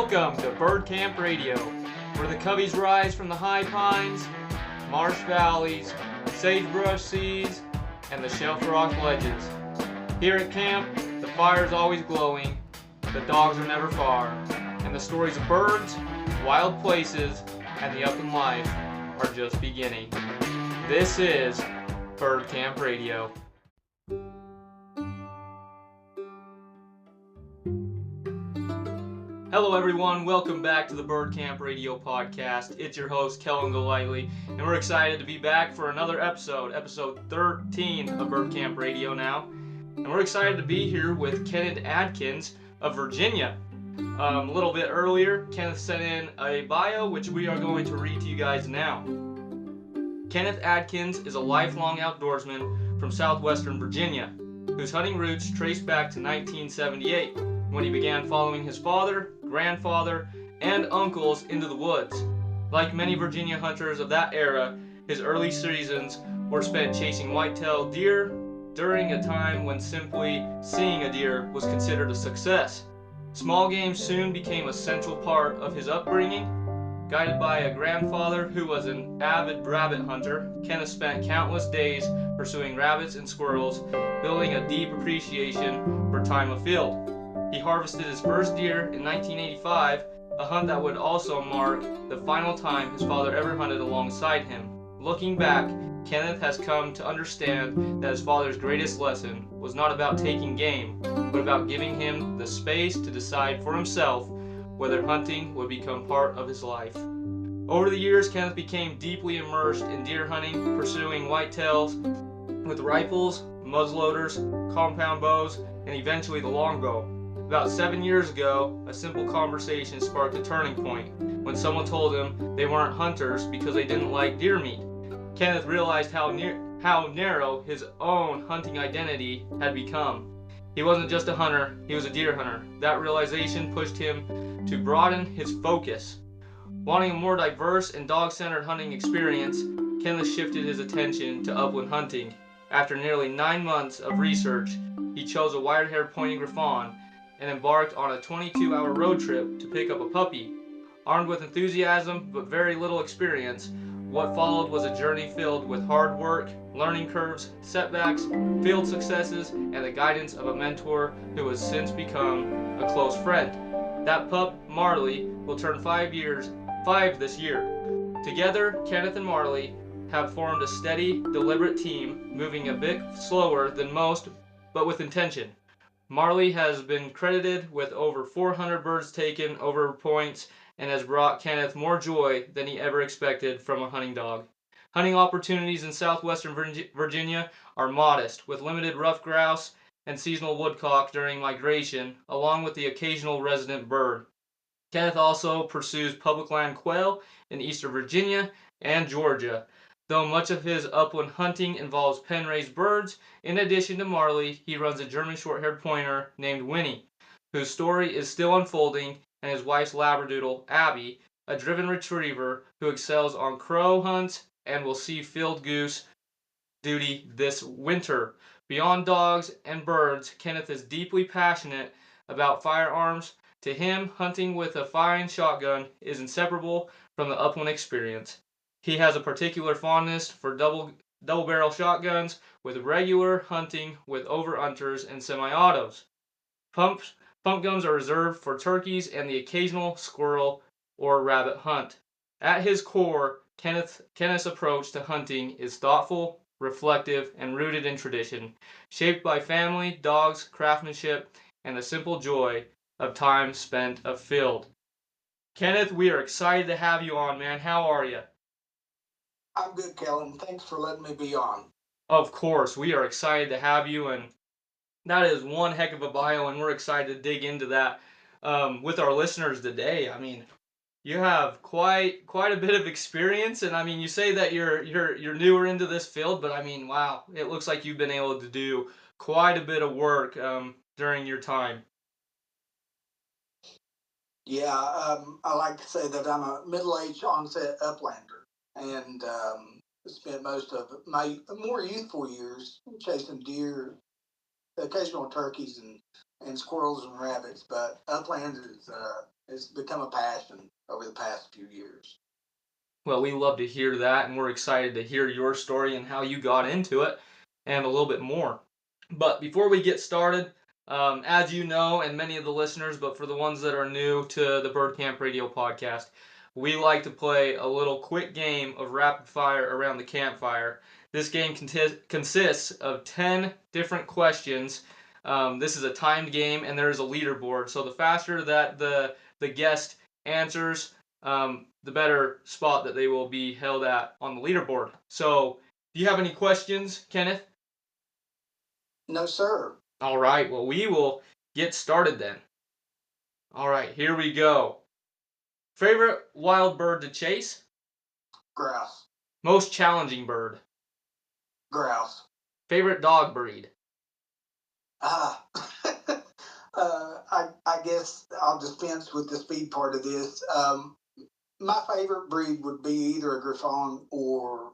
Welcome to Bird Camp Radio, where the coveys rise from the high pines, marsh valleys, sagebrush seas, and the shelf rock ledges. Here at camp, the fire's always glowing, the dogs are never far, and the stories of birds, wild places, and the upland life are just beginning. This is Bird Camp Radio. Hello everyone, welcome back to the Bird Camp Radio podcast. It's your host, Kellen Golightly, and we're excited to be back for another episode 13 of Bird Camp Radio now. And we're excited to be here with Kenneth Adkins of Virginia. A little bit earlier, Kenneth sent in a bio, which we are going to read to you guys now. Kenneth Adkins is a lifelong outdoorsman from southwestern Virginia, whose hunting roots trace back to 1978, when he began following his father, grandfather, and uncles into the woods. Like many Virginia hunters of that era, his early seasons were spent chasing white-tailed deer during a time when simply seeing a deer was considered a success. Small game soon became a central part of his upbringing. Guided by a grandfather who was an avid rabbit hunter, Kenneth spent countless days pursuing rabbits and squirrels, building a deep appreciation for time afield. He harvested his first deer in 1985, a hunt that would also mark the final time his father ever hunted alongside him. Looking back, Kenneth has come to understand that his father's greatest lesson was not about taking game, but about giving him the space to decide for himself whether hunting would become part of his life. Over the years, Kenneth became deeply immersed in deer hunting, pursuing whitetails with rifles, muzzleloaders, compound bows, and eventually the longbow. About 7 years ago, a simple conversation sparked a turning point when someone told him they weren't hunters because they didn't like deer meat. Kenneth realized how narrow his own hunting identity had become. He wasn't just a hunter, he was a deer hunter. That realization pushed him to broaden his focus. Wanting a more diverse and dog-centered hunting experience, Kenneth shifted his attention to upland hunting. After nearly 9 months of research, he chose a Wirehaired Pointing Griffon and embarked on a 22-hour road trip to pick up a puppy. Armed with enthusiasm but very little experience, what followed was a journey filled with hard work, learning curves, setbacks, field successes, and the guidance of a mentor who has since become a close friend. That pup, Marley, will turn 5 this year. Together, Kenneth and Marley have formed a steady, deliberate team, moving a bit slower than most, but with intention. Marley has been credited with over 400 birds taken over points and has brought Kenneth more joy than he ever expected from a hunting dog. Hunting opportunities in southwestern Virginia are modest, with limited ruffed grouse and seasonal woodcock during migration, along with the occasional resident bird. Kenneth also pursues public land quail in eastern Virginia and Georgia. Though much of his upland hunting involves pen-raised birds, in addition to Marley, he runs a German short-haired pointer named Winnie, whose story is still unfolding, and his wife's labradoodle, Abby, a driven retriever who excels on crow hunts and will see field goose duty this winter. Beyond dogs and birds, Kenneth is deeply passionate about firearms. To him, hunting with a fine shotgun is inseparable from the upland experience. He has a particular fondness for double-barrel shotguns, with regular hunting with over-unders and semi-autos. Pump guns are reserved for turkeys and the occasional squirrel or rabbit hunt. At his core, Kenneth's approach to hunting is thoughtful, reflective, and rooted in tradition, shaped by family, dogs, craftsmanship, and the simple joy of time spent afield. Kenneth, we are excited to have you on, man. How are you? I'm good, Kellen. Thanks for letting me be on. Of course, we are excited to have you, and that is one heck of a bio, and we're excited to dig into that with our listeners today. I mean, you have quite a bit of experience, and I mean, you say that you're newer into this field, but I mean, wow, it looks like you've been able to do quite a bit of work during your time. Yeah, I like to say that I'm a middle-aged onset uplander, and spent most of my more youthful years chasing deer, occasional turkeys, and squirrels and rabbits. But upland is It's become a passion over the past few years. Well, we love to hear that, and we're excited to hear your story and how you got into it and a little bit more. But before we get started, as you know, and many of the listeners, but for the ones that are new to the Bird Camp Radio podcast, we like to play a little quick game of rapid fire around the campfire. This game consists of 10 different questions. This is a timed game, and there is a leaderboard. So the faster that the guest answers, the better spot that they will be held at on the leaderboard. So, do you have any questions, Kenneth? No, sir. All right, well, we will get started then. All right, here we go. Favorite wild bird to chase? Grouse. Most challenging bird? Grouse. Favorite dog breed? Ah. I guess I'll dispense with the speed part of this. My favorite breed would be either a Griffon or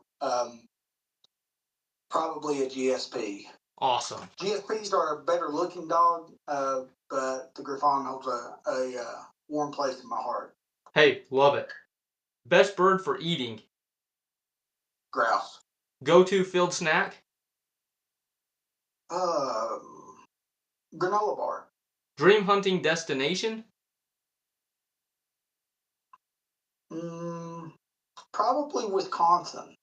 probably a GSP. Awesome. GSPs are a better looking dog, but the Griffon holds a warm place in my heart. Hey, love it. Best bird for eating? Grouse. Go-to field snack? Granola bar. Dream hunting destination? Probably Wisconsin.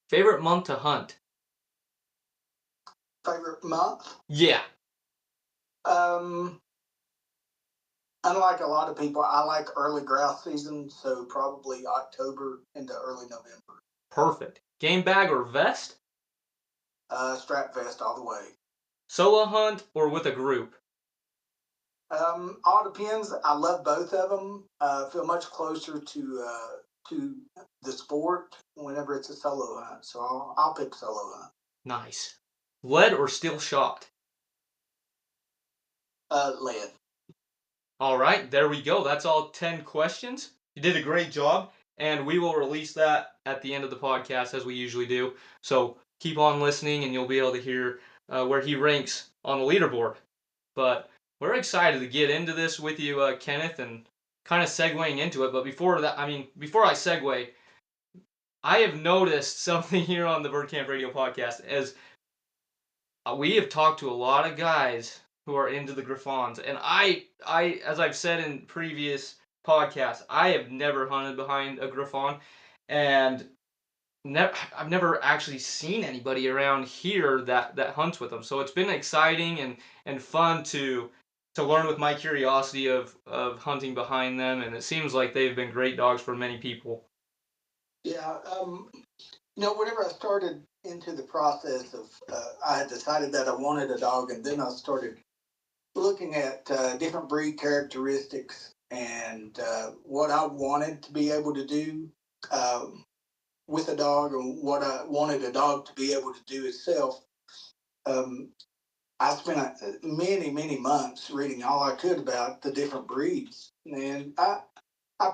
Favorite month to hunt? Favorite month? Yeah. Unlike a lot of people, I like early grouse season, so probably October into early November. Perfect. Game bag or vest? Strap vest all the way. Solo hunt or with a group? All depends. I love both of them. Feel much closer to the sport whenever it's a solo hunt, so I'll pick solo hunt. Nice. Lead or steel shot? Lead. All right, there we go. That's all 10 questions. You did a great job, and we will release that at the end of the podcast as we usually do. So keep on listening, and you'll be able to hear where he ranks on the leaderboard. But we're excited to get into this with you, Kenneth, and kind of segueing into it. But before I segue, I have noticed something here on the Bird Camp Radio podcast as we have talked to a lot of guys who are into the Griffons, and I, as I've said in previous podcasts, I have never hunted behind a Griffon, and I've never actually seen anybody around here that hunts with them. So it's been exciting and fun to learn with my curiosity of hunting behind them, and it seems like they've been great dogs for many people. Yeah. Whenever I started into the process of, I had decided that I wanted a dog, and then I started looking at different breed characteristics and what I wanted to be able to do with a dog, and what I wanted a dog to be able to do itself. I spent many months reading all I could about the different breeds, and I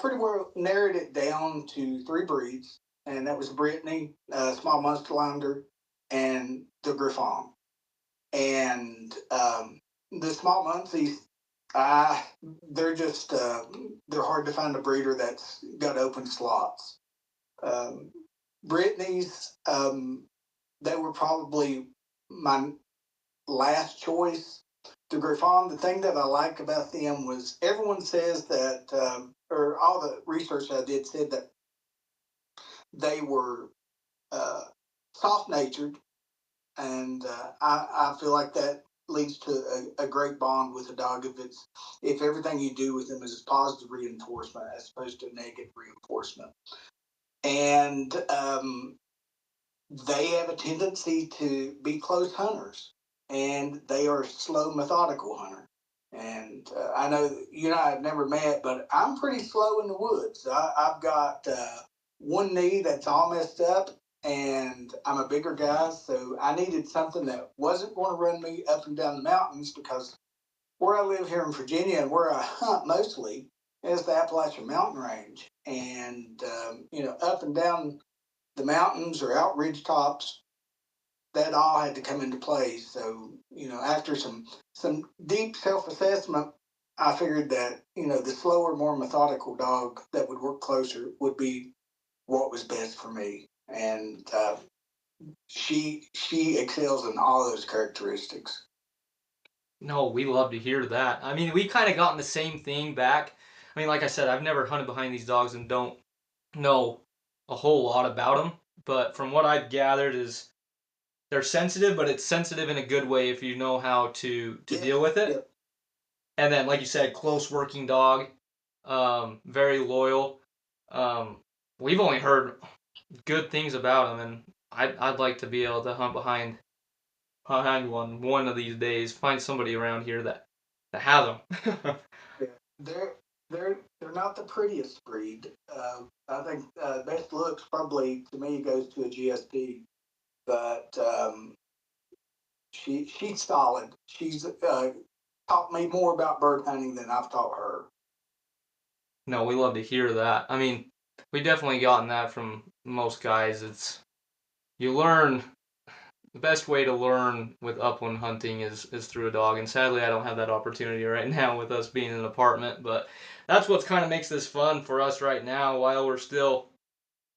pretty well narrowed it down to 3 breeds, and that was Brittany, small Munsterlander, and the Griffon. And the small Muncies, they're just they're hard to find a breeder that's got open slots. Brittany's, they were probably my last choice. The Griffon, the thing that I like about them was everyone says that, or all the research I did said that they were soft-natured, and I feel like that leads to a great bond with a dog if everything you do with them is positive reinforcement as opposed to negative reinforcement. And they have a tendency to be close hunters, and they are slow, methodical hunter. And I know you and I have never met, but I'm pretty slow in the woods. I've got one knee that's all messed up, and I'm a bigger guy, so I needed something that wasn't going to run me up and down the mountains, because where I live here in Virginia and where I hunt mostly is the Appalachian Mountain Range. And, up and down the mountains or out ridge tops, that all had to come into play. So, after some deep self-assessment, I figured that, the slower, more methodical dog that would work closer would be what was best for me. And she excels in all those characteristics. No, we love to hear that. I mean, we kind of gotten the same thing back. I mean, like I said, I've never hunted behind these dogs and don't know a whole lot about them. But from what I've gathered is they're sensitive, but it's sensitive in a good way if you know how to Yeah, deal with yeah. it. And then, like you said, close working dog, very loyal. Um, we've only heard good things about him, and I'd like to be able to hunt behind one of these days. Find somebody around here that has them. Yeah. They're they're not the prettiest breed. I think best looks probably to me goes to a GSP, but she's solid. She's taught me more about bird hunting than I've taught her. No, we love to hear that. I mean, we definitely gotten that from most guys. It's you learn the best way to learn with upland hunting is through a dog, and sadly, I don't have that opportunity right now with us being in an apartment. But that's what kind of makes this fun for us right now. While we're still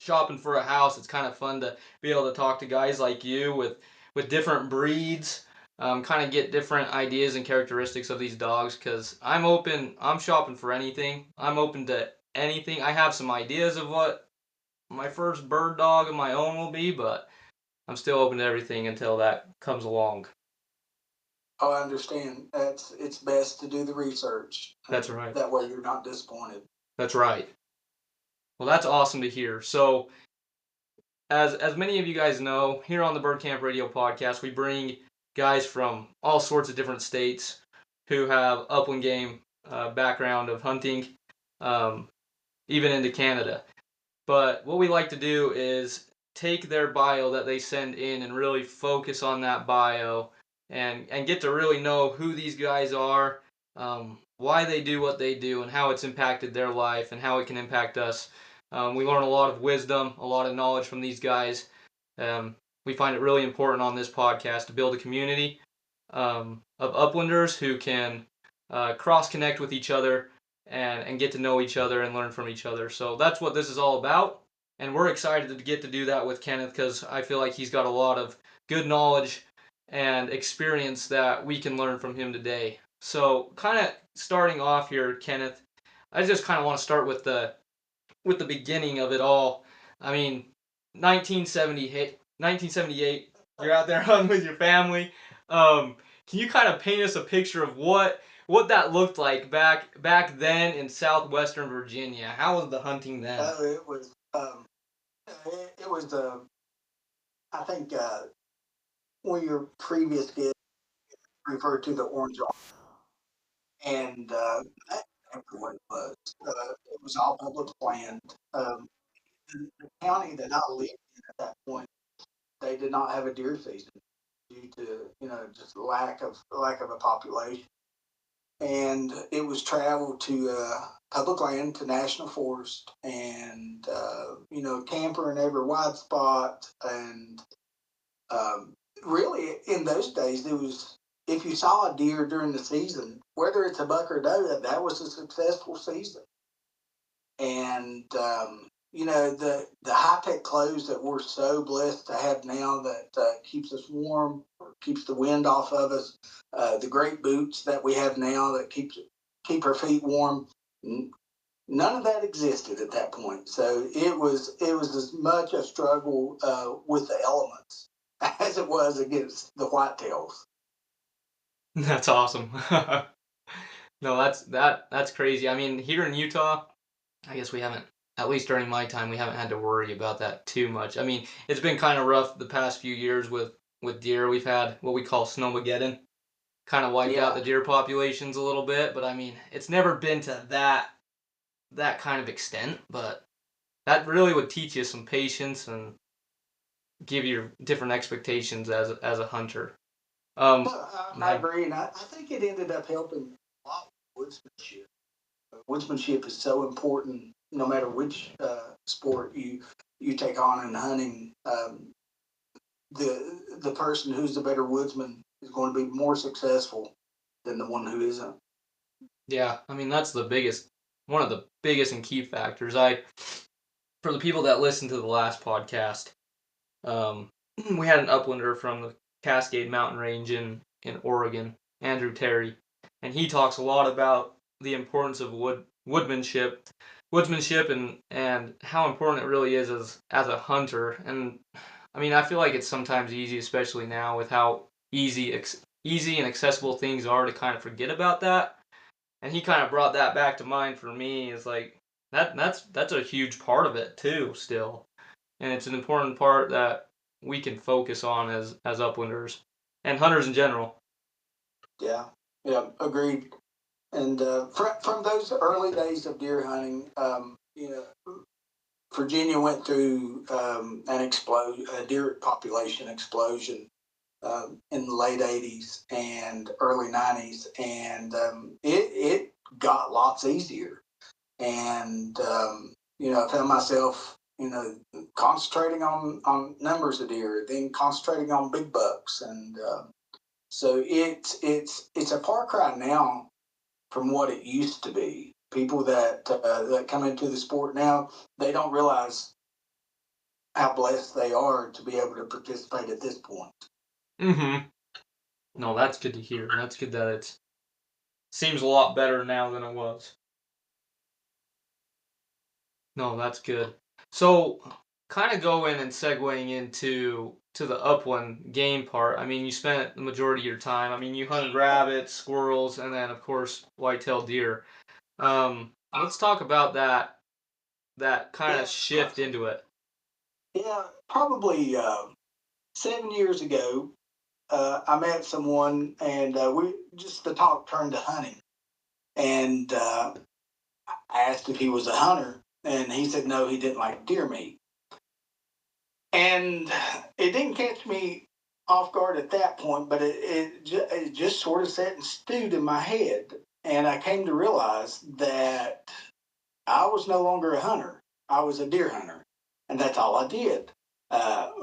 shopping for a house, it's kind of fun to be able to talk to guys like you with different breeds, kind of get different ideas and characteristics of these dogs. Because I'm open, I'm shopping for anything. I'm open to anything. I have some ideas of what my first bird dog of my own will be, but I'm still open to everything until that comes along. Oh, I understand. It's best to do the research. That's right. That way you're not disappointed. That's right. Well, that's awesome to hear. So, as many of you guys know, here on the Bird Camp Radio podcast, we bring guys from all sorts of different states who have upland game background of hunting, um, even into Canada. But what we like to do is take their bio that they send in and really focus on that bio and get to really know who these guys are, why they do what they do, and how it's impacted their life and how it can impact us. We learn a lot of wisdom, a lot of knowledge from these guys. We find it really important on this podcast to build a community of uplanders who can cross connect with each other and get to know each other and learn from each other. So that's what this is all about. And we're excited to get to do that with Kenneth because I feel like he's got a lot of good knowledge and experience that we can learn from him today. So kind of starting off here, Kenneth, I just kind of want to start with the beginning of it all. I mean, 1978, you're out there hunting with your family. Can you kind of paint us a picture of what that looked like back then in southwestern Virginia? How was the hunting then? It was it was I think one of your previous guests referred to the orange, and that's exactly what it was. It was all public land. The county that I lived in at that point, they did not have a deer season due to just lack of a population, and it was traveled to public land to national forest, and camper in every wide spot, and um, really in those days there was if you saw a deer during the season, whether it's a buck or doe, that was a successful season. And the high tech clothes that we're so blessed to have now that keeps us warm, keeps the wind off of us. The great boots that we have now that keep our feet warm. None of that existed at that point, so it was as much a struggle with the elements as it was against the whitetails. That's awesome. No, that's crazy. I mean, here in Utah, I guess we haven't, at least during my time, we haven't had to worry about that too much. I mean, it's been kind of rough the past few years with deer. We've had what we call snowmageddon, kind of wiped out Yeah. the deer populations a little bit, but I mean, it's never been to that kind of extent, but that really would teach you some patience and give you different expectations as a hunter. I agree, and I think it ended up helping a lot with woodsmanship. Woodsmanship is so important, no matter which sport you take on in hunting. The person who's the better woodsman is going to be more successful than the one who isn't. Yeah, I mean that's one of the biggest and key factors. For the people that listened to the last podcast, um, we had an uplander from the Cascade Mountain Range in Oregon, Andrew Terry, and he talks a lot about the importance of woodsmanship, and how important it really is as a hunter. And I mean, I feel like it's sometimes easy, especially now with how easy and accessible things are, to kind of forget about that. And he kind of brought that back to mind for me. Is like that's a huge part of it too, still, and it's an important part that we can focus on as uplanders and hunters in general. Yeah, yeah, agreed. And from those early days of deer hunting, Virginia went through a deer population explosion in the late 80s and early 90s, and it got lots easier. And, I found myself, concentrating on numbers of deer, then concentrating on big bucks. And so it's a far cry now from what it used to be. People that come into the sport now, they don't realize how blessed they are to be able to participate at this point. Mm-hmm. No, that's good to hear. That's good that it seems a lot better now than it was. No, that's good. So, kind of going and segueing to the upland game part. I mean, you spent the majority of your time. I mean, you hunted rabbits, squirrels, and then of course white-tailed deer. Let's talk about that kind of shift into it. Yeah, probably 7 years ago, I met someone, and the talk turned to hunting. And I asked if he was a hunter, and he said no, he didn't like deer meat. And it didn't catch me off guard at that point, but it just sort of sat and stewed in my head. And I came to realize that I was no longer a hunter. I was a deer hunter. And that's all I did.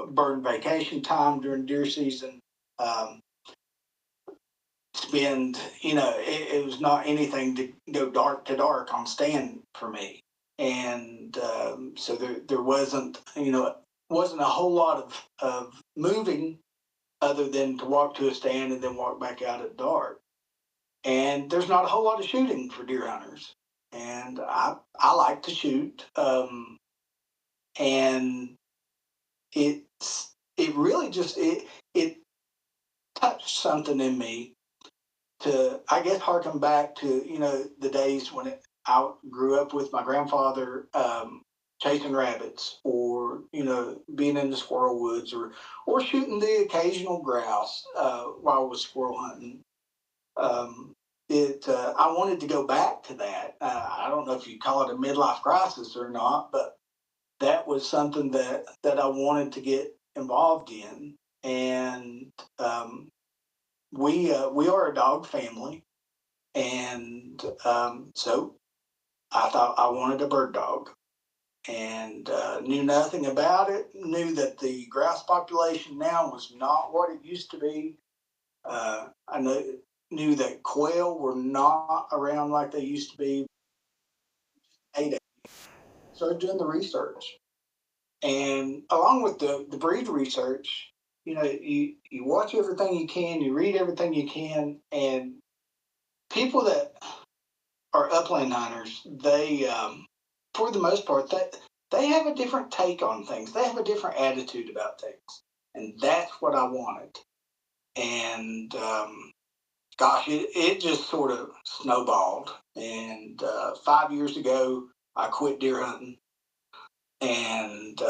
Burn vacation time during deer season. Um, Spend, it was not anything to go dark to dark on stand for me. And so there wasn't a whole lot of moving other than to walk to a stand and then walk back out at dark. And there's not a whole lot of shooting for deer hunters. And I like to shoot. And it really it touched something in me to, I guess, harken back to, the days when I grew up with my grandfather, chasing rabbits, or being in the squirrel woods, or shooting the occasional grouse while I was squirrel hunting. Um, I wanted to go back to that. I don't know if you call it a midlife crisis or not, but that was something that I wanted to get involved in. And we are a dog family, and so I thought I wanted a bird dog, and knew nothing about it. Knew that the grouse population now was not what it used to be. I knew that quail were not around like they used to be. Started doing the research, and along with the breed research, you watch everything you can, you read everything you can, and people that are upland hunters, they for the most part, they have a different take on things. They have a different attitude about things, and that's what I wanted. And gosh, it just sort of snowballed. And 5 years ago, I quit deer hunting, and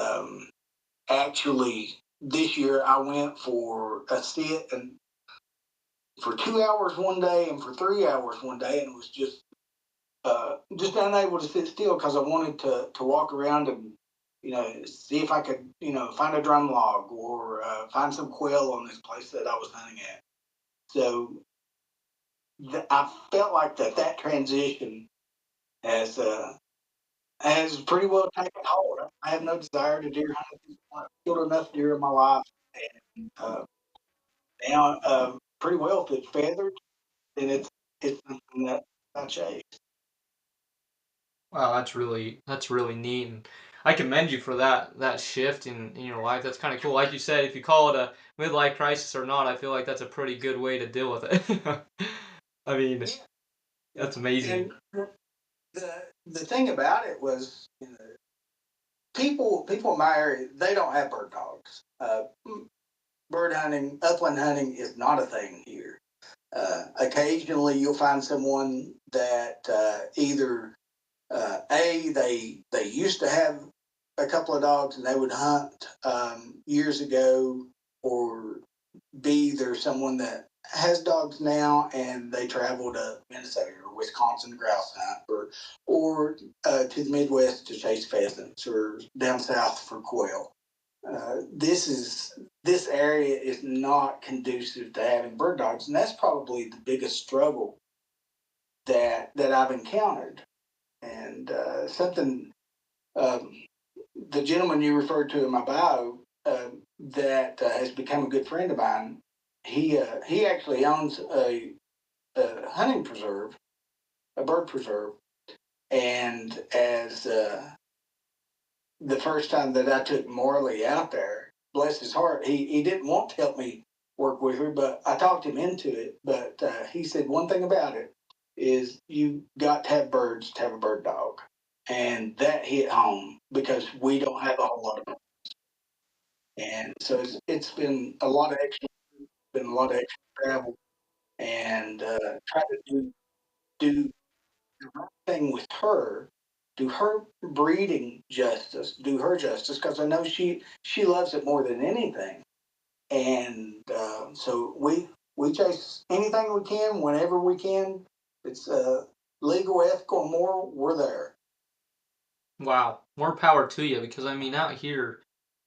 actually this year I went for a sit, and for 2 hours one day and for 3 hours one day, and was just unable to sit still because I wanted to walk around and see if I could find a drum log, or find some quail on this place that I was hunting at. So I felt like that transition has pretty well taken hold. I have no desire to deer hunt at this point. I've killed enough deer in my life, and now pretty well, if it's feathered, then it's something that chase. Wow, that's really neat, and I commend you for that shift in your life. That's kind of cool. Like you said, if you call it a midlife crisis or not, I feel like that's a pretty good way to deal with it. I mean, Yeah. that's amazing. And the thing about it was, people in my area, they don't have bird dogs. Bird hunting, upland hunting is not a thing here. Occasionally, you'll find someone that either they used to have a couple of dogs and they would hunt years ago, or B, there's someone that has dogs now and they travel to Minnesota or Wisconsin to grouse hunt, or to the Midwest to chase pheasants, or down south for quail. This area is not conducive to having bird dogs, and that's probably the biggest struggle that I've encountered. And something the gentleman you referred to in my bio that has become a good friend of mine. He actually owns a hunting preserve, a bird preserve, and as the first time that I took Marley out there, bless his heart, he didn't want to help me work with her, but I talked him into it. But he said one thing about it is you got to have birds to have a bird dog, and that hit home because we don't have a whole lot of them. And so it's been a lot of extra travel, and try to do the right thing with her, do her breeding justice, do her justice, because I know she loves it more than anything. And so we chase anything we can whenever we can. It's legal, ethical, and moral. We're there. Wow, more power to you because I mean out here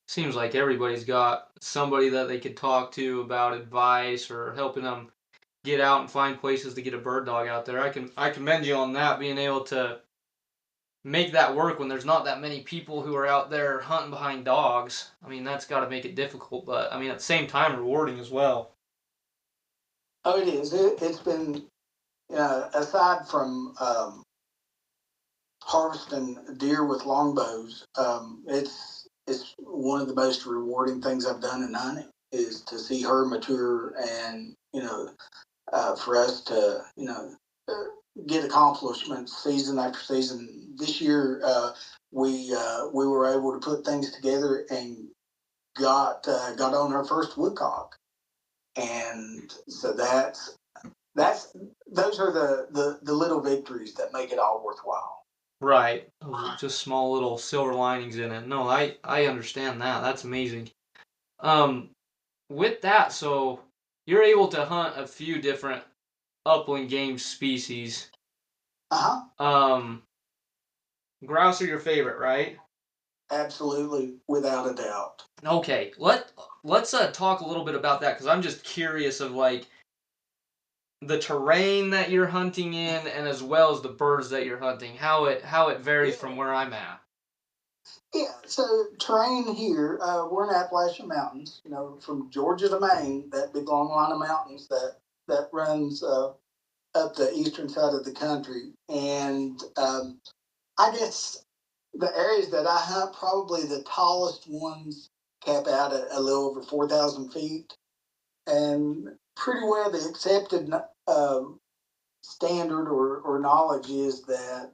seems like everybody's got somebody that they could talk to about advice or helping them get out and find places to get a bird dog out there. I commend you on that, being able to make that work when there's not that many people who are out there hunting behind dogs. I mean, that's got to make it difficult, but I mean, at the same time, rewarding as well. Oh, it is. It's been aside from harvesting deer with longbows. It's one of the most rewarding things I've done in hunting is to see her mature, and for us to uh, get accomplishments season after season. This year we were able to put things together and got on our first woodcock, and so that's those are the little victories that make it all worthwhile. Right. Those are just small little silver linings in it. No, I understand that. That's amazing. Um, with that, so you're able to hunt a few different upland game species. Uh huh. Um, grouse are your favorite, right? Absolutely, without a doubt. Okay, let's talk a little bit about that because I'm just curious of like the terrain that you're hunting in and as well as the birds that you're hunting, how it varies Yeah. from where I'm at. Yeah, so terrain here, we're in Appalachian Mountains, from Georgia to Maine, that big long line of mountains that runs up the eastern side of the country. And I guess the areas that I hunt, probably the tallest ones cap out at a little over 4,000 feet. And pretty well the accepted uh, standard or knowledge is that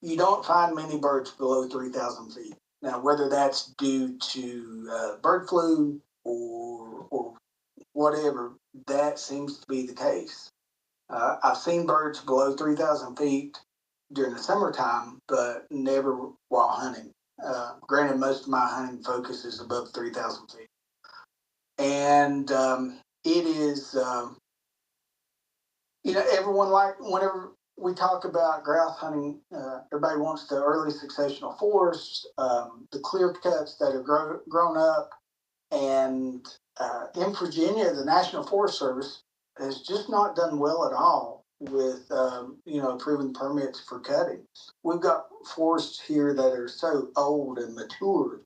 you don't find many birds below 3,000 feet. Now, whether that's due to bird flu or whatever, that seems to be the case. I've seen birds below 3,000 feet during the summertime, but never while hunting. Granted, most of my hunting focus is above 3,000 feet. And it is, everyone, like, whenever we talk about grouse hunting, everybody wants the early successional forests, the clear cuts that are grown up. And in Virginia, the National Forest Service has just not done well at all with, approving permits for cutting. We've got forests here that are so old and mature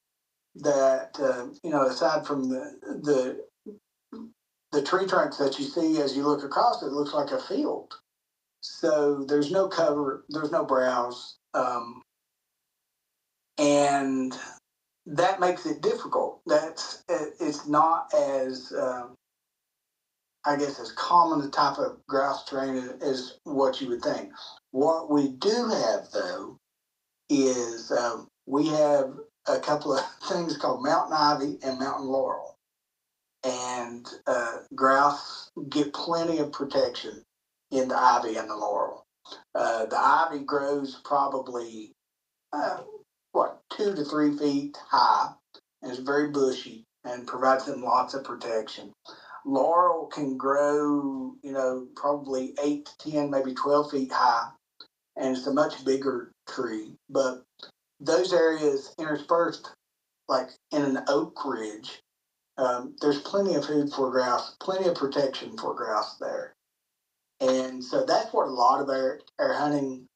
that, aside from the tree trunks that you see as you look across, it looks like a field. So there's no cover, there's no browse, and that makes it difficult. It's not as I guess as common a type of grouse terrain as what you would think. What we do have though is we have a couple of things called mountain ivy and mountain laurel, and grouse get plenty of protection in the ivy and the laurel. The ivy grows probably uh, 2 to 3 feet high, and is very bushy and provides them lots of protection. Laurel can grow, probably 8 to 10, maybe 12 feet high, and it's a much bigger tree. But those areas interspersed, like in an oak ridge, there's plenty of food for grouse, plenty of protection for grouse there. And so that's what a lot of our hunting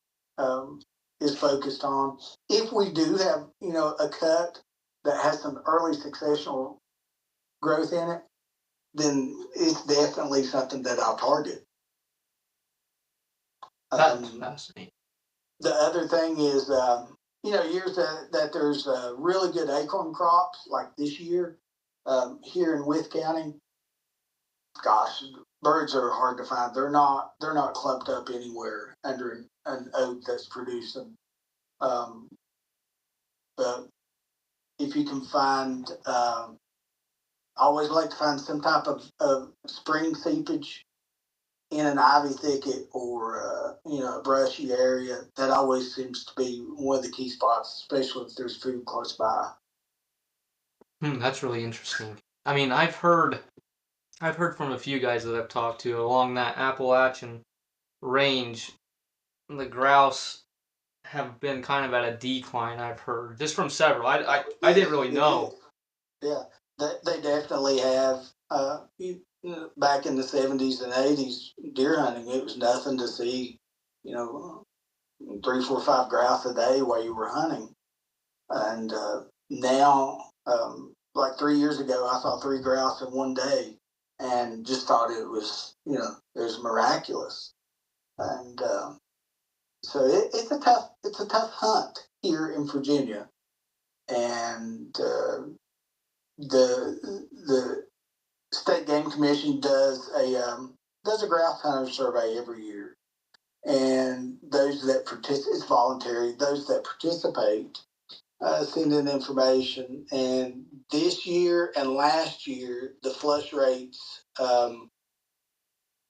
is focused on. If we do have, a cut that has some early successional growth in it, then it's definitely something that I'll target. That's fascinating. The other thing is, years that there's really good acorn crops, like this year here in Wythe County. Gosh, birds are hard to find. They're not clumped up anywhere under an oak that's producing. But if you can find, I always like to find some type of spring seepage in an ivy thicket or a brushy area. That always seems to be one of the key spots, especially if there's food close by. That's really interesting. I mean, I've heard from a few guys that I've talked to along that Appalachian range, the grouse have been kind of at a decline. I've heard just from several. I didn't really know. Yeah, they definitely have. Back in the 70s and 80s, deer hunting, it was nothing to see, 3, 4, 5 grouse a day while you were hunting. And now, like 3 years ago, I saw 3 grouse in one day, and just thought it was, it was miraculous. And so it's a tough hunt here in Virginia, and the State Game Commission does a grouse hunter survey every year, and those that participate, it's voluntary. Those that participate send in information. And this year and last year, the flush rates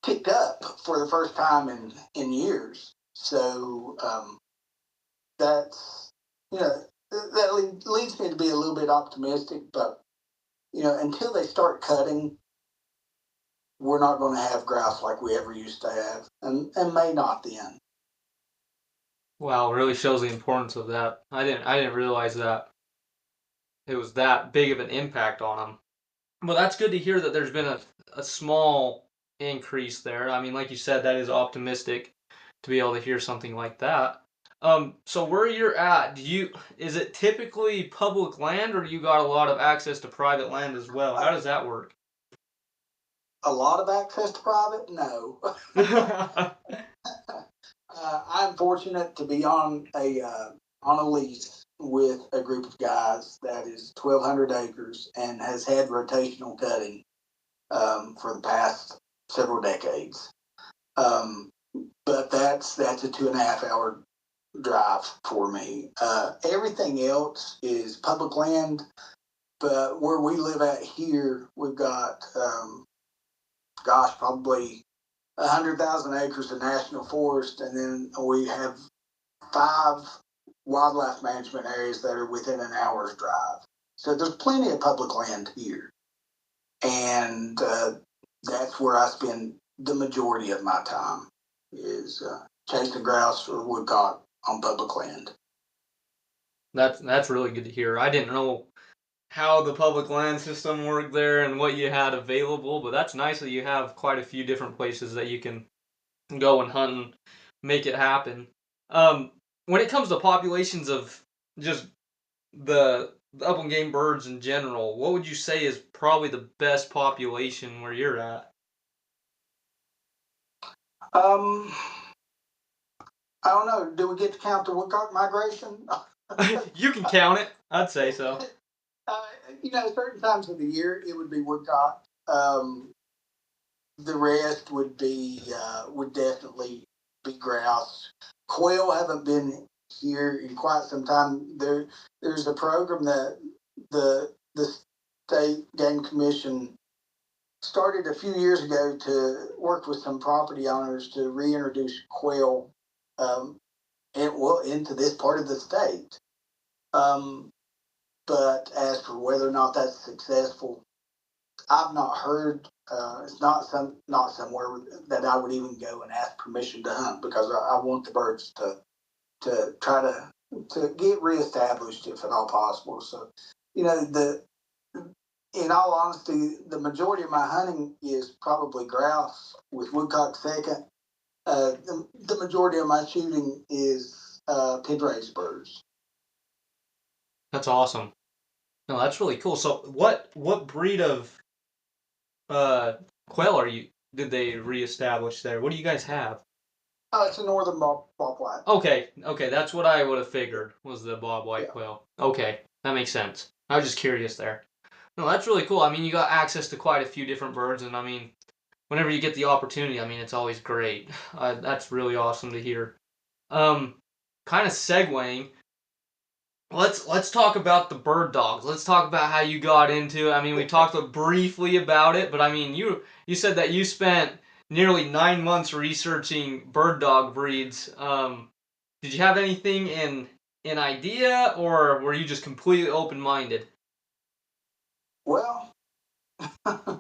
ticked up for the first time in years. So that's that leads me to be a little bit optimistic, but until they start cutting, we're not going to have grouse like we ever used to have, and may not then. Wow, really shows the importance of that. I didn't realize that it was that big of an impact on them. Well, that's good to hear that there's been a small increase there. I mean, like you said, that is optimistic to be able to hear something like that. So where you're at, is it typically public land, or do you got a lot of access to private land as well? How does that work? A lot of access to private? No. I'm fortunate to be on a lease with a group of guys that is 1,200 acres and has had rotational cutting for the past several decades. But that's a 2.5 hour drive for me. Everything else is public land, but where we live at here, we've got probably 100,000 acres of national forest, and then we have 5 wildlife management areas that are within an hour's drive. So there's plenty of public land here, and that's where I spend the majority of my time, is chasing grouse or woodcock on public land. That's really good to hear. I didn't know how the public land system worked there and what you had available, but that's nice that you have quite a few different places that you can go and hunt and make it happen. When it comes to populations of just the upland game birds in general, what would you say is probably the best population where you're at? I don't know. Do we get to count the woodcock migration? You can count it. I'd say so. Certain times of the year it would be woodcock. The rest would definitely be grouse. Quail haven't been here in quite some time. There's a program that the state game commission started a few years ago to work with some property owners to reintroduce quail into this part of the state. But as for whether or not that's successful, I've not heard. It's not somewhere that I would even go and ask permission to hunt, because I want the birds to try to get reestablished if at all possible. So, in all honesty, the majority of my hunting is probably grouse, with woodcock second. The majority of my shooting is pin raised birds. That's awesome. No, that's really cool. So, what breed of quail did they reestablish there? What do you guys have? It's a northern bobwhite. Okay, that's what I would have figured was the bobwhite quail. Okay, that makes sense. I was just curious there. No, that's really cool. I mean, you got access to quite a few different birds, and I mean, whenever you get the opportunity, I mean, it's always great. That's really awesome to hear. Kind of segueing. Let's talk about the bird dogs. Let's talk about how you got into it. I mean, we talked briefly about it, but I mean, you said that you spent nearly 9 months researching bird dog breeds. Did you have anything in idea, or were you just completely open-minded? Well, I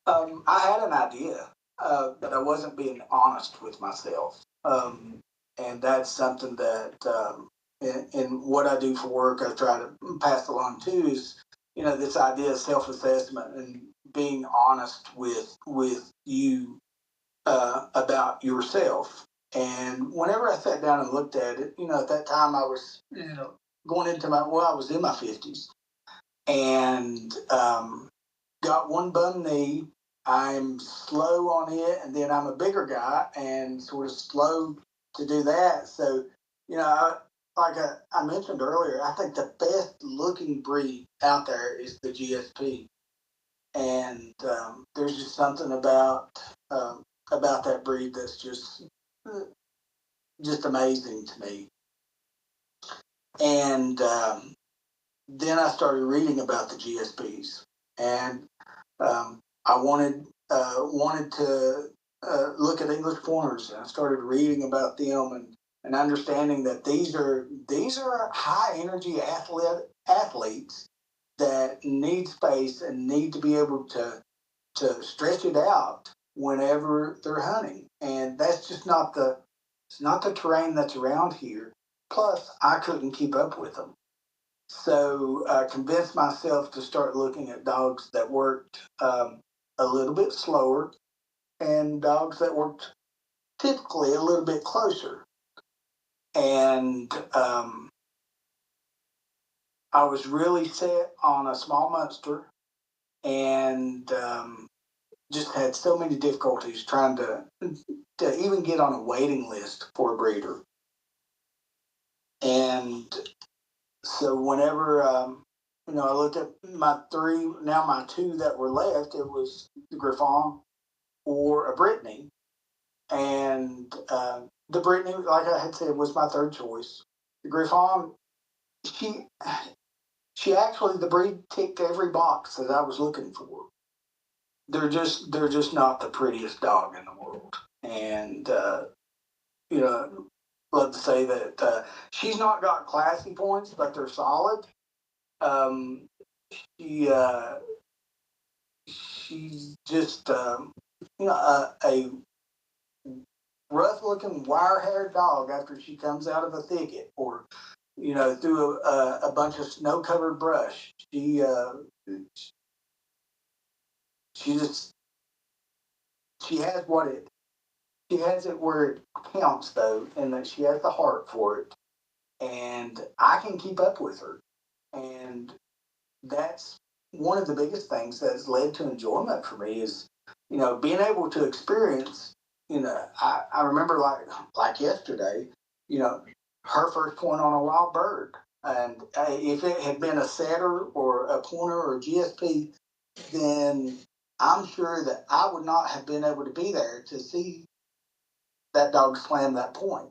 had an idea, but I wasn't being honest with myself. And that's something that in what I do for work, I try to pass along too, is, this idea of self-assessment and being honest with you about yourself. And whenever I sat down and looked at it, at that time I was, going into I was in my 50s, and got one bum knee. I'm slow on it, and then I'm a bigger guy and sort of slow to do that. So, like I mentioned earlier, I think the best looking breed out there is the GSP, and there's just something about that breed that's just amazing to me. And then I started reading about the GSPs, and I wanted to look at English pointers, and I started reading about them and understanding that these are high energy athletes that need space and need to be able to stretch it out whenever they're hunting, and that's just not the terrain that's around here. Plus, I couldn't keep up with them. So I convinced myself to start looking at dogs that worked a little bit slower, and dogs that worked typically a little bit closer. And I was really set on a small Munster, and just had so many difficulties trying to even get on a waiting list for a breeder. And so whenever I looked at my two that were left, it was the Griffon or a Brittany. And the Brittany, like I had said, was my third choice. The Griffon, she actually, the breed ticked every box that I was looking for. They're just not the prettiest dog in the world. And love to say that she's not got classy points, but they're solid. She's just a rough-looking wire-haired dog after she comes out of a thicket, or through a bunch of snow-covered brush. She has she has it where it counts, though, and that she has the heart for it, and I can keep up with her. And that's one of the biggest things that's led to enjoyment for me, is being able to experience. I remember like yesterday, her first point on a wild bird. And if it had been a setter or a pointer or a GSP, then I'm sure that I would not have been able to be there to see that dog slam that point.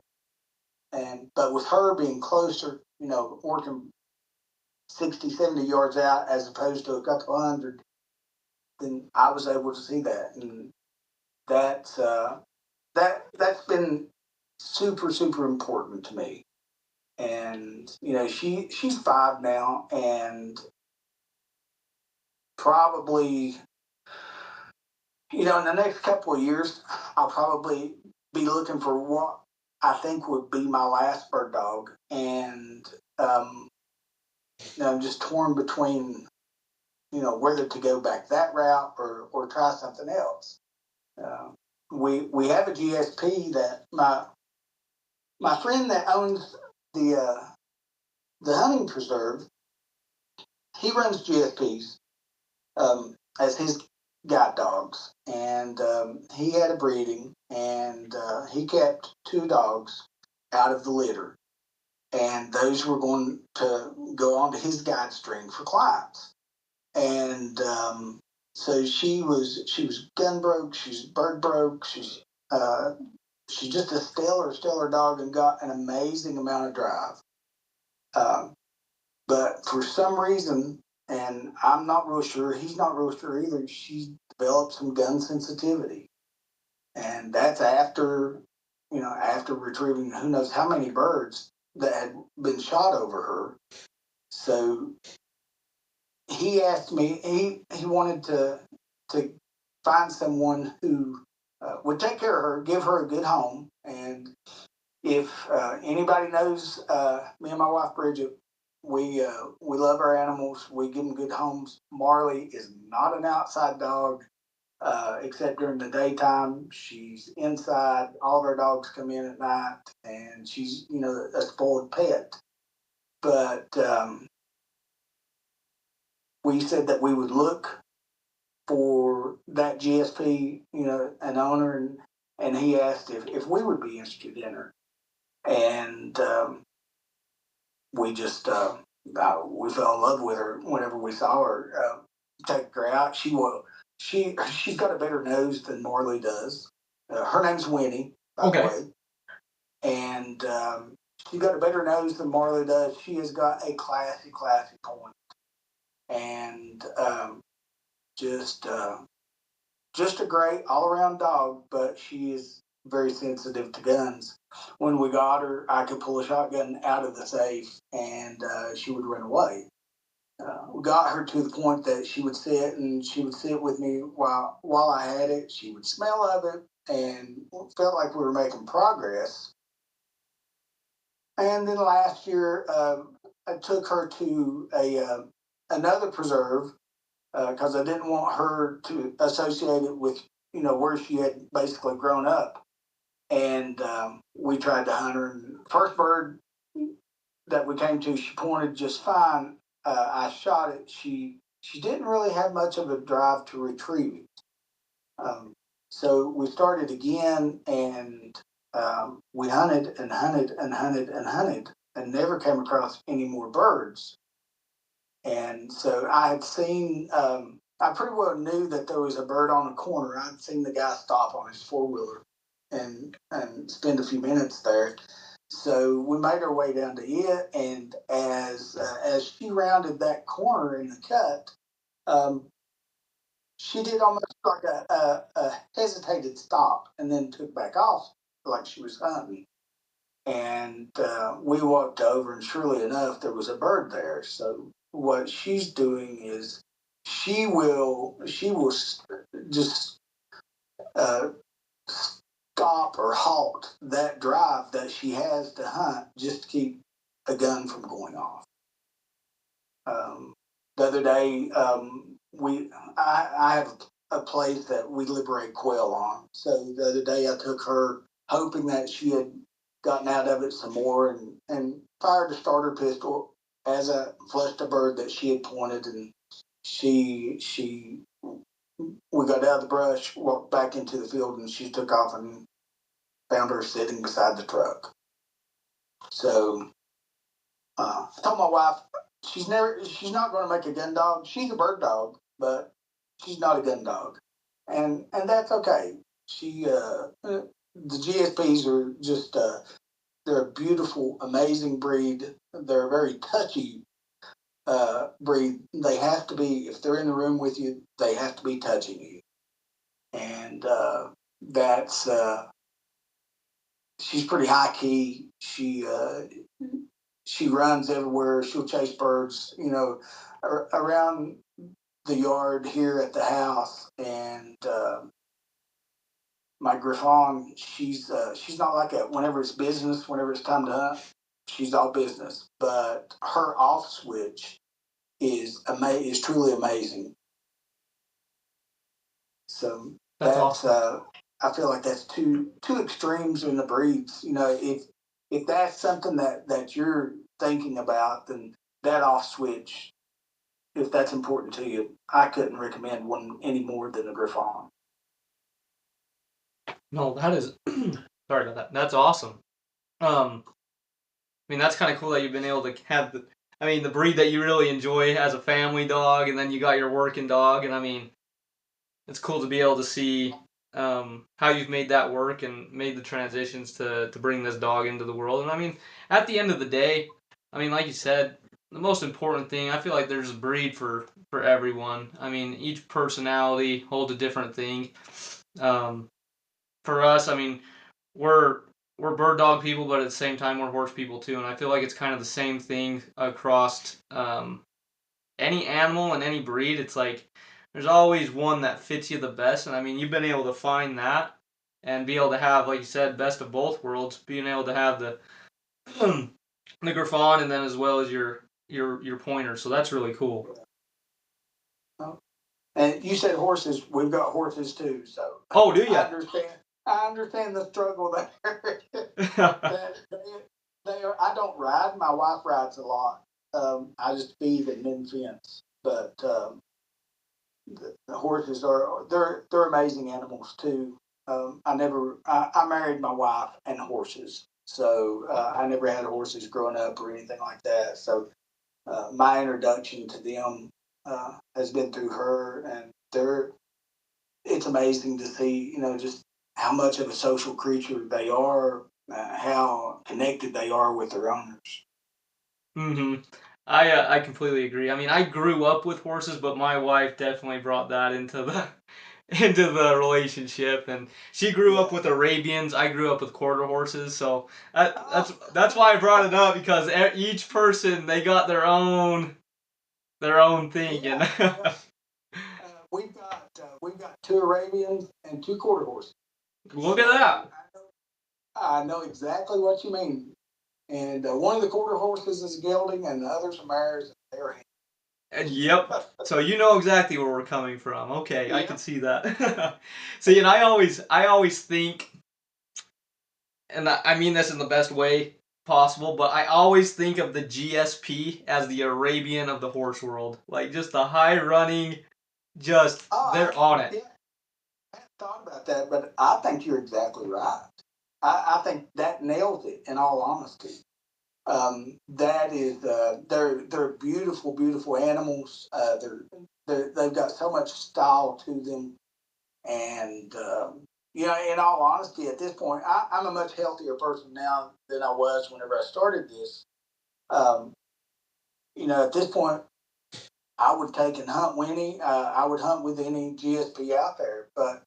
But with her being closer, working 60, 70 yards out as opposed to a couple hundred, then I was able to see that. And that's been super, super important to me. And she's 5 now, and probably in the next couple of years, I'll probably be looking for what I think would be my last bird dog. And I'm just torn between whether to go back that route or try something else. We have a GSP that my friend that owns the hunting preserve, he runs GSPs as his guide dogs, and he had a breeding, and he kept 2 dogs out of the litter, and those were going to go onto his guide string for clients. And so she was gun broke, she's bird broke, she's just a stellar dog and got an amazing amount of drive. But for some reason, and I'm not real sure, he's not real sure either, she developed some gun sensitivity. And that's after retrieving who knows how many birds that had been shot over her. So he asked me, he wanted to find someone who would take care of her, give her a good home. And if anybody knows me and my wife Bridget, we love our animals. We give them good homes. Marley is not an outside dog, except during the daytime. She's inside. All of our dogs come in at night, and she's a spoiled pet. But we said that we would look for that GSP, an owner, and he asked if we would be interested in her. And we just we fell in love with her whenever we saw her. Take her out. She's got a better nose than Marley does. Her name's Winnie, by the way. And she's got a better nose than Marley does. She has got a classy point. And just a great all-around dog, but she is very sensitive to guns. When we got her, I could pull a shotgun out of the safe, and she would run away. We got her to the point that she would sit with me while I had it. She would smell of it, and felt like we were making progress. And then last year, I took her to another preserve because I didn't want her to associate it with where she had basically grown up. And we tried to hunt her. And first bird that we came to, she pointed just fine. I shot it. She didn't really have much of a drive to retrieve it. So we started again, and we hunted and hunted and hunted and hunted, and never came across any more birds. And so I had seen, I pretty well knew that there was a bird on the corner. I'd seen the guy stop on his 4-wheeler and spend a few minutes there. So we made our way down to it, and as she rounded that corner in the cut, she did almost like a hesitated stop and then took back off like she was hunting. And we walked over, and surely enough, there was a bird there. So what she's doing is she will just stop or halt that drive that she has to hunt just to keep a gun from going off. The other day, I have a place that we liberate quail on. So the other day I took her, hoping that she had gotten out of it some more, and fired a starter pistol as I flushed a bird that she had pointed, and we got out of the brush, walked back into the field, and she took off and found her sitting beside the truck. So I told my wife she's not going to make a gun dog. She's a bird dog, but she's not a gun dog, and that's okay. The GSPs are just they're a beautiful, amazing breed. They're a very touchy breed. They have to be, if they're in the room with you, they have to be touching you. And that's, she's pretty high key. She runs everywhere. She'll chase birds, around the yard here at the house. And my Griffon, she's not like that. Whenever it's business, whenever it's time to hunt, she's all business. But her off switch is truly amazing. So that's awesome. I feel like that's two extremes in the breeds. If that's something that you're thinking about, then that off switch, if that's important to you, I couldn't recommend one any more than a Griffon. No, that is sorry about that. That's awesome. I mean, that's kind of cool that you've been able to have the breed that you really enjoy as a family dog, and then you got your working dog, and I mean, it's cool to be able to see how you've made that work and made the transitions to bring this dog into the world. And I mean, at the end of the day, I mean, like you said, the most important thing, I feel like there's a breed for everyone. I mean, each personality holds a different thing. For us, I mean, we're bird dog people, but at the same time, we're horse people too. And I feel like it's kind of the same thing across any animal and any breed. It's like there's always one that fits you the best. And I mean, you've been able to find that and be able to have, like you said, best of both worlds. Being able to have the the Griffon and then as well as your pointer. So that's really cool. And you said horses. We've got horses too. So oh, do you? I understand the struggle there. They are. I don't ride. My wife rides a lot. I just feed and then fence. But the horses they're amazing animals too. I married my wife and horses, so I never had horses growing up or anything like that. So my introduction to them has been through her, and it's amazing to see, just how much of a social creature they are, how connected they are with their owners. Mm-hmm. I completely agree. I mean, I grew up with horses, but my wife definitely brought that into the into the relationship, and she grew up with Arabians. I grew up with quarter horses, so that's why I brought it up, because each person, they got their own thing. Yeah. And we've got 2 Arabians and 2 quarter horses. Look at that. I know exactly what you mean. And one of the quarter horses is a gelding, and the others are mares. They're Yep. So you know exactly where we're coming from. Okay, yep. I can see that. See, and I always think, and I mean this in the best way possible, but I always think of the GSP as the Arabian of the horse world. Like, just the high running, they're on it. Yeah. I hadn't thought about that, but I think you're exactly right. I think that nails it, in all honesty. That is, they're beautiful, beautiful animals. They've got so much style to them, and in all honesty, at this point, I'm a much healthier person now than I was whenever I started this. At this point, I would take and hunt Winnie. I would hunt with any GSP out there, but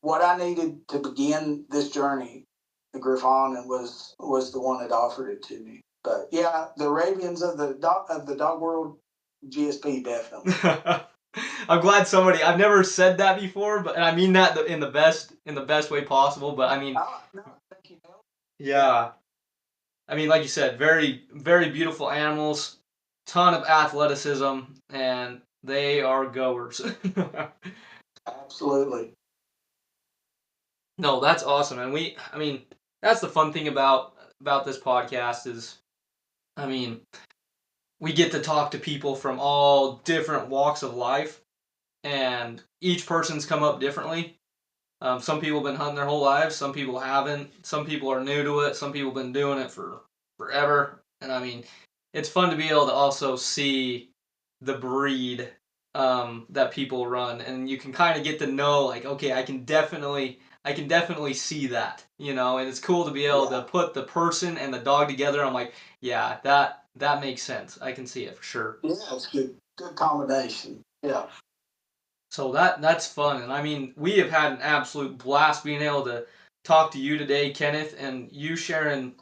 what I needed to begin this journey, the Griffon, was the one that offered it to me. But yeah, the Arabians of the dog world, GSP definitely. I'm glad I've never said that before, and I mean that in the best way possible. But I mean, no, thank you. Yeah, I mean, like you said, very very beautiful animals, ton of athleticism, and they are goers. Absolutely. No, that's awesome, and I mean, that's the fun thing about this podcast is, I mean, we get to talk to people from all different walks of life, and each person's come up differently. Some people have been hunting their whole lives. Some people haven't. Some people are new to it. Some people have been doing it for forever. And I mean, it's fun to be able to also see the breed that people run, and you can kind of get to know, like, okay, I can definitely see that, and it's cool to be able to put the person and the dog together. I'm like, yeah, that makes sense. I can see it for sure. Yeah, it's good combination. Yeah. So that's fun, and I mean, we have had an absolute blast being able to talk to you today, Kenneth, and you sharing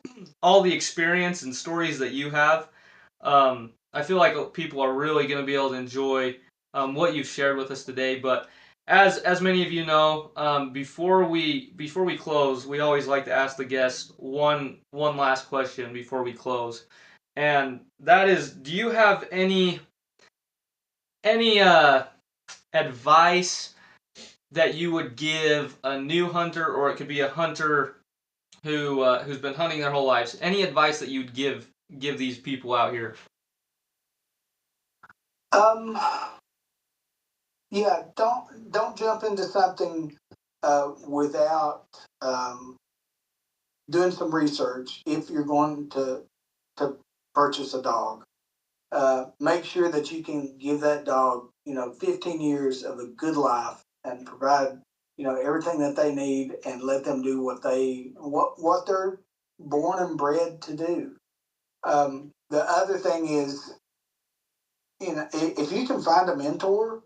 all the experience and stories that you have. I feel like people are really going to be able to enjoy what you've shared with us today. But as many of you know, before we close, we always like to ask the guests one last question before we close, and that is, do you have any advice that you would give a new hunter, or it could be a hunter who's been hunting their whole lives? Any advice that you'd give these people out here? Um. Yeah. Don't jump into something without doing some research. If you're going to purchase a dog, make sure that you can give that dog 15 years of a good life and provide everything that they need, and let them do what they're born and bred to do. The other thing is, if you can find a mentor,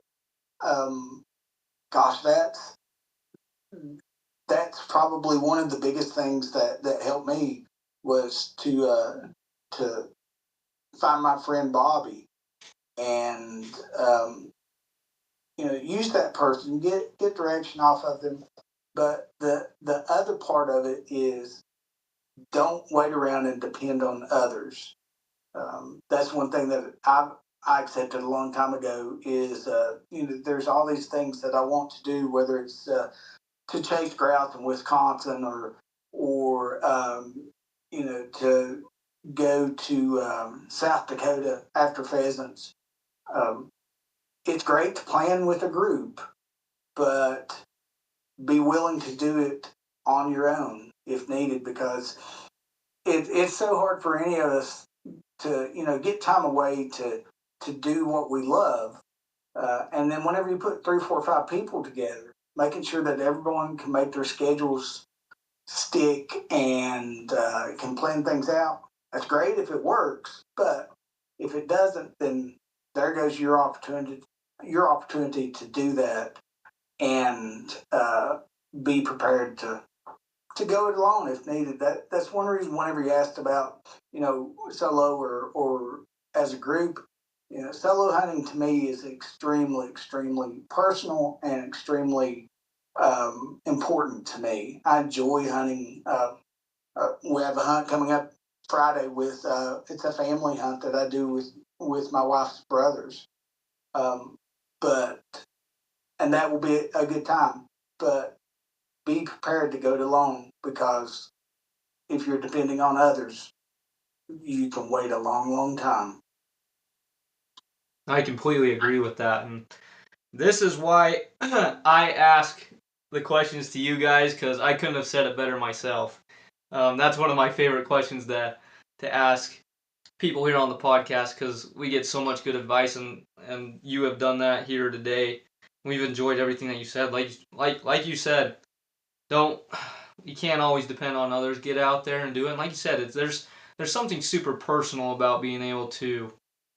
um, gosh, that's probably one of the biggest things that helped me, was to find my friend Bobby, and use that person, get direction off of them. But the other part of it is, don't wait around and depend on others. That's one thing that I accepted a long time ago. Is there's all these things that I want to do, whether it's to chase grouse in Wisconsin, or to go to South Dakota after pheasants. Um, it's great to plan with a group, but be willing to do it on your own if needed, because it's so hard for any of us to get time away to do what we love. And then whenever you put 3 4 5 people together, making sure that everyone can make their schedules stick and can plan things out, that's great if it works. But if it doesn't, then there goes your opportunity to do that, and be prepared to go it alone if needed. That's one reason, whenever you asked about solo or as a group, solo hunting to me is extremely personal and extremely important to me. I enjoy hunting. We have a hunt coming up Friday with it's a family hunt that I do with my wife's brothers. Um, but and that will be a good time. But be prepared to go it alone, because if you're depending on others, you can wait a long time. I completely agree with that, and this is why I ask the questions to you guys, because I couldn't have said it better myself. That's one of my favorite questions to ask people here on the podcast, because we get so much good advice, and you have done that here today. We've enjoyed everything that you said. Like you said, don't you can't always depend on others. Get out there and do it. And like you said, there's something super personal about being able to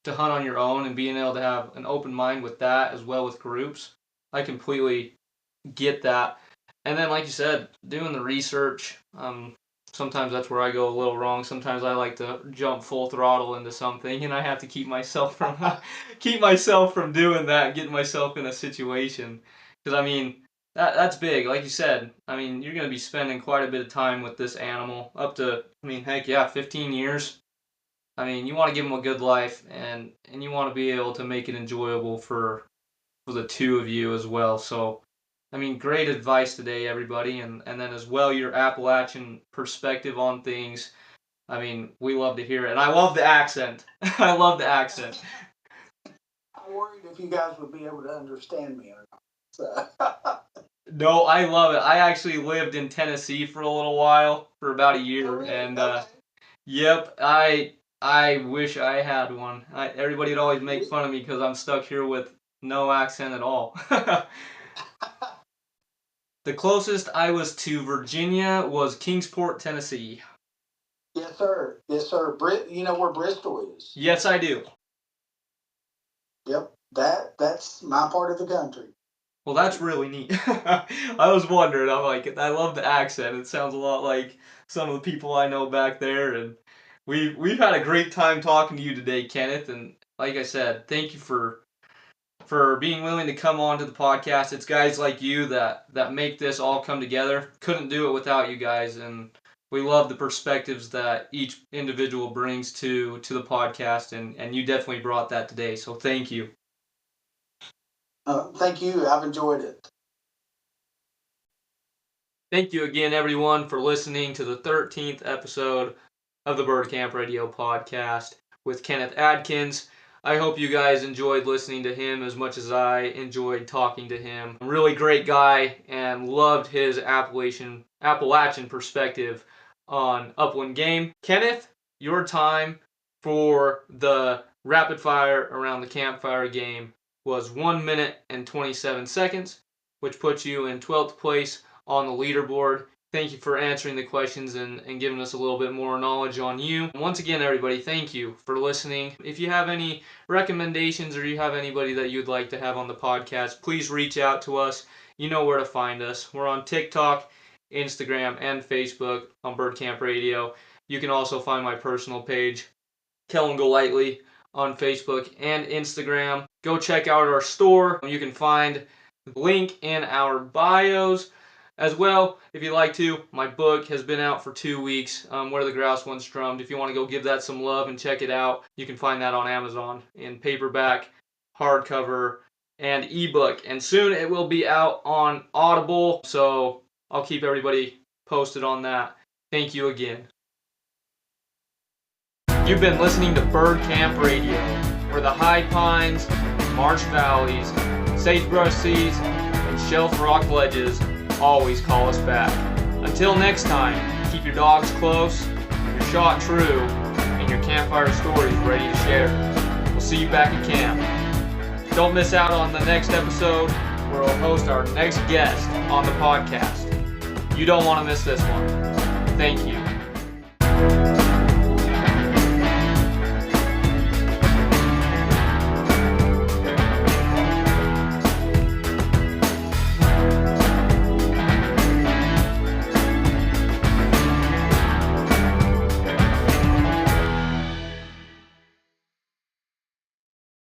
hunt on your own and being able to have an open mind with that as well with groups. I completely get that. And then, like you said, doing the research. Sometimes that's where I go a little wrong. Sometimes I like to jump full throttle into something, and I have to keep myself from keep myself from doing that, getting myself in a situation. Because I mean, that's big. Like you said, I mean, you're going to be spending quite a bit of time with this animal, up to, I mean, heck yeah, 15 years. I mean, you want to give them a good life, and you want to be able to make it enjoyable for the two of you as well. So, I mean, great advice today, everybody, and then as well your Appalachian perspective on things. I mean, we love to hear it, and I love the accent. I love the accent. I worried if you guys would be able to understand me or not. So. No, I love it. I actually lived in Tennessee for a little while, for about a year, Really? and Okay. yep, I wish I had one. Everybody would always make fun of me because I'm stuck here with no accent at all. The closest I was to Virginia was Kingsport, Tennessee. Yes, sir. Yes, sir. You know where Bristol is? Yes, I do. Yep. That's my part of the country. Well, that's really neat. I was wondering. I'm like, I love the accent. It sounds a lot like some of the people I know back there, and we've had a great time talking to you today, Kenneth. And like I said, thank you for being willing to come on to the podcast. It's guys like you that make this all come together. Couldn't do it without you guys, and we love the perspectives that each individual brings to the podcast, and you definitely brought that today. So thank you. Thank you. I've enjoyed it. Thank you again, everyone, for listening to the 13th episode of the Bird Camp Radio podcast with Kenneth Adkins. I hope you guys enjoyed listening to him as much as I enjoyed talking to him. Really great guy, and loved his Appalachian perspective on upland game. Kenneth, your time for the rapid fire around the campfire game was 1 minute and 27 seconds, which puts you in 12th place on the leaderboard. Thank you for answering the questions and giving us a little bit more knowledge on you. Once again, everybody, thank you for listening. If you have any recommendations or you have anybody that you'd like to have on the podcast, please reach out to us. You know where to find us. We're on TikTok, Instagram, and Facebook on Bird Camp Radio. You can also find my personal page, Kellen Golightly, on Facebook and Instagram. Go check out our store. You can find the link in our bios. As well, if you'd like to, my book has been out for 2 weeks, Where the Grouse Once Drummed. If you want to go give that some love and check it out, you can find that on Amazon in paperback, hardcover, and ebook. And soon it will be out on Audible, so I'll keep everybody posted on that. Thank you again. You've been listening to Bird Camp Radio, where the high pines, marsh valleys, sagebrush seas, and shelf rock ledges always call us back. Until next time, keep your dogs close, your shot true, and your campfire stories ready to share. We'll see you back at camp. Don't miss out on the next episode, where we'll host our next guest on the podcast. You don't want to miss this one. Thank you.